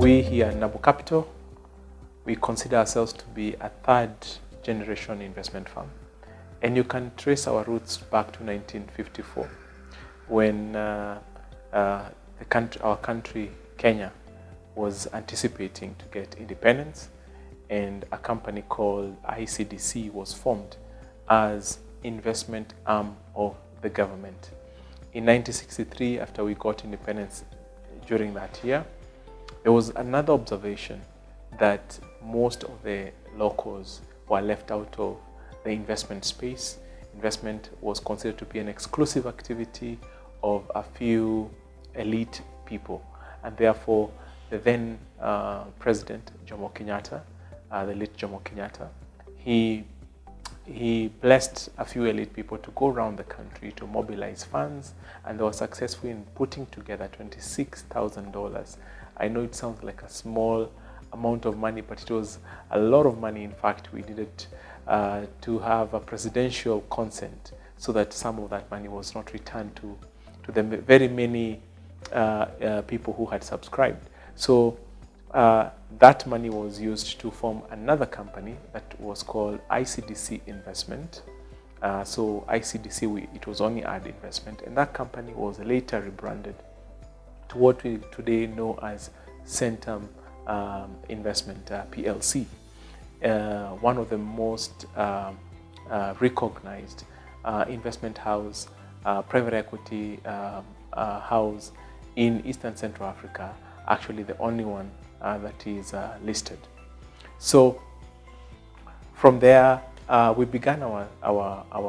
We here at Nabo Capital, we consider ourselves to be a third generation investment firm. And you can trace our roots back to 1954 when our country, Kenya, was anticipating to get independence, and a company called ICDC was formed as investment arm of the government. In 1963, after we got independence during that year, there was another observation that most of the locals were left out of the investment space. Investment was considered to be an exclusive activity of a few elite people, and therefore the then President Jomo Kenyatta, the late Jomo Kenyatta, he blessed a few elite people to go around the country to mobilize funds, and they were successful in putting together $26,000. I know it sounds like a small amount of money, but it was a lot of money. In fact, we needed to have a presidential consent so that some of that money was not returned to the very many people who had subscribed. So that money was used to form another company that was called ICDC Investment. So ICDC, it was only ad investment, and that company was later rebranded to what we today know as Centum Investment PLC, one of the most recognized investment house, private equity house in Eastern Central Africa, actually the only one that is listed. So from there, we began our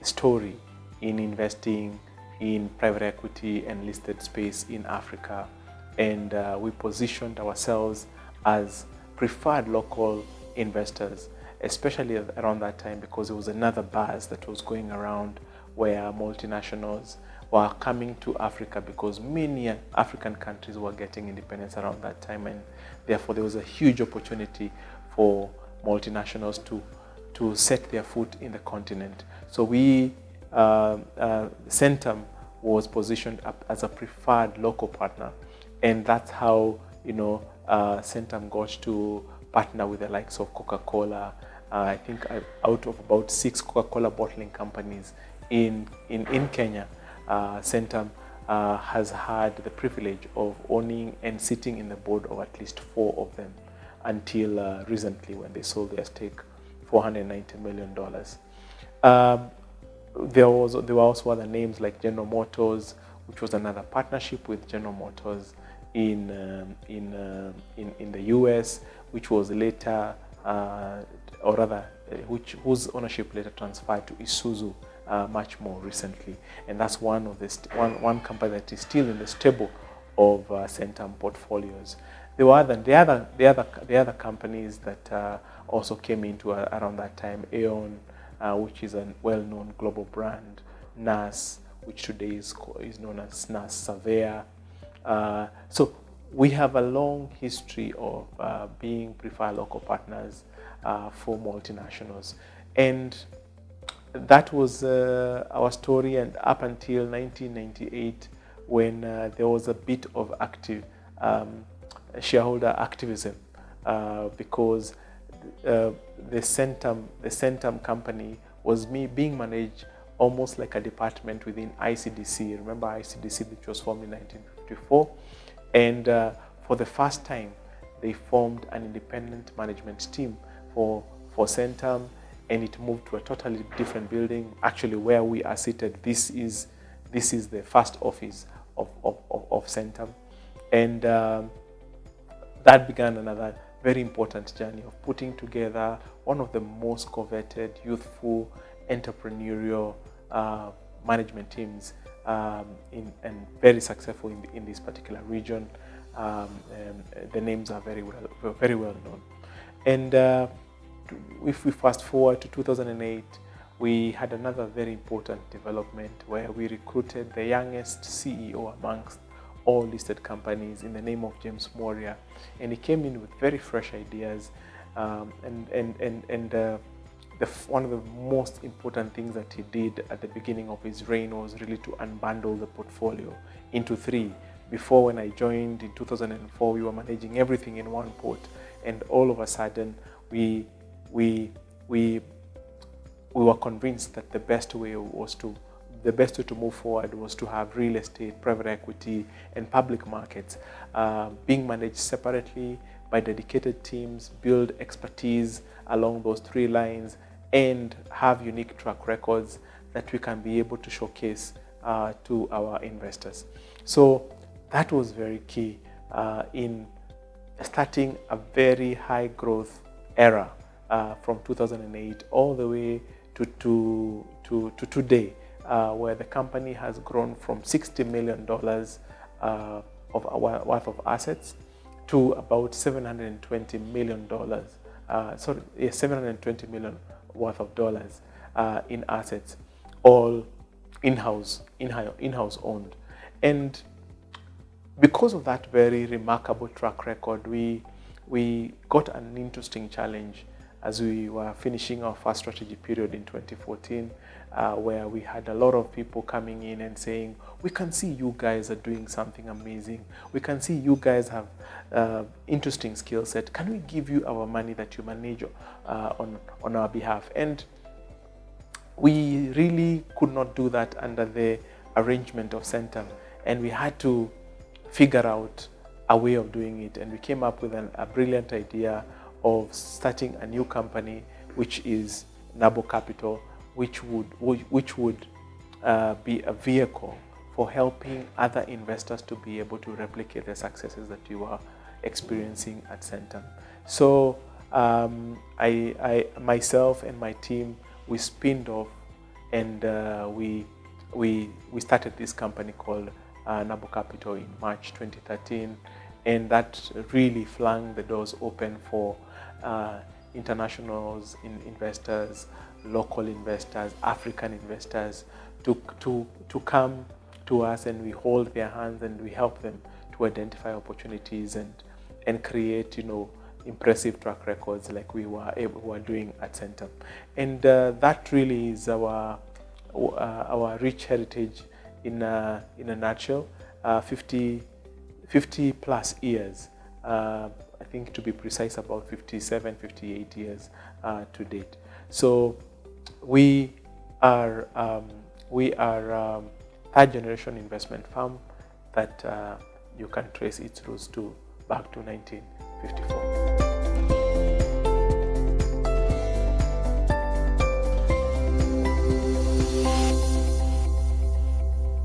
story in investing in private equity and listed space in Africa, and we positioned ourselves as preferred local investors, especially around that time, because there was another buzz that was going around where multinationals were coming to Africa because many African countries were getting independence around that time, and therefore there was a huge opportunity for multinationals to set their foot in the continent. So we Centum was positioned up as a preferred local partner, and that's how Centum got to partner with the likes of Coca-Cola. I think out of about 6 Coca-Cola bottling companies in Kenya, Centum has had the privilege of owning and sitting in the board of at least 4 of them until recently, when they sold their stake $490 million. There were also other names like General Motors, which was another partnership with General Motors in the US, which was later, whose ownership later transferred to Isuzu much more recently, and that's one of one company that is still in the stable of Centum portfolios. There were the other companies that also came into around that time. Aeon, which is a well-known global brand. NAS, which today is known as NAS Surveyor. So we have a long history of being preferred local partners for multinationals, and that was our story, and up until 1998, when there was a bit of active shareholder activism, because the Centum company was being managed almost like a department within ICDC. Remember ICDC, which was formed in 1954, and for the first time, they formed an independent management team for Centum, and it moved to a totally different building. Actually, where we are seated, this is the first office of Centum, and that began another very important journey of putting together one of the most coveted, youthful, entrepreneurial management teams, and very successful in this particular region. The names are very well known. And if we fast forward to 2008, we had another very important development where we recruited the youngest CEO amongst all listed companies in the name of James Moria, and he came in with very fresh ideas, one of the most important things that he did at the beginning of his reign was really to unbundle the portfolio into 3 Before, when I joined in 2004, we were managing everything in one port, and all of a sudden we were convinced that the best way to move forward was to have real estate, private equity, and public markets being managed separately by dedicated teams, build expertise along those three lines, and have unique track records that we can be able to showcase to our investors. So that was very key in starting a very high growth era from 2008 all the way to today, where the company has grown from $60 million worth of assets to about $720 million. $720 million worth of dollars in assets, all in-house owned. And because of that very remarkable track record, we got an interesting challenge as we were finishing our first strategy period in 2014, where we had a lot of people coming in and saying, we can see you guys are doing something amazing. We can see you guys have interesting skill set. Can we give you our money that you manage on our behalf? And we really could not do that under the arrangement of Centum, and we had to figure out a way of doing it. And we came up with a brilliant idea of starting a new company, which is Nabo Capital, which would be a vehicle for helping other investors to be able to replicate the successes that you are experiencing at Centum. So I myself and my team, we spinned off, and we started this company called Nabo Capital in March 2013, and that really flung the doors open for international investors, local investors, African investors to come to us, and we hold their hands and we help them to identify opportunities and create, impressive track records like we were doing at Centum. And that really is our rich heritage in a nutshell. 50 plus years, I think to be precise about 57, 58 years to date. So we are third generation investment firm that you can trace its roots back to 1954.